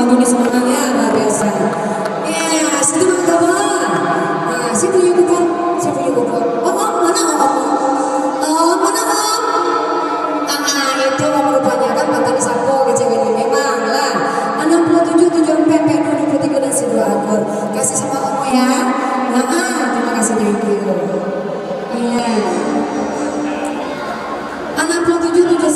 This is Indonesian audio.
lagu ini semangatnya luar biasa. Ya, situ kawan. Nah, saya punya buku. Mana om? Mana om? Itu om rupanya kan mantan sapo ke cewek ini memang lah. 67 tujuan PP 23 dan si 2 akun. Kasih sama om ya. Terima kasih, thank you. Iya. 67 tujuan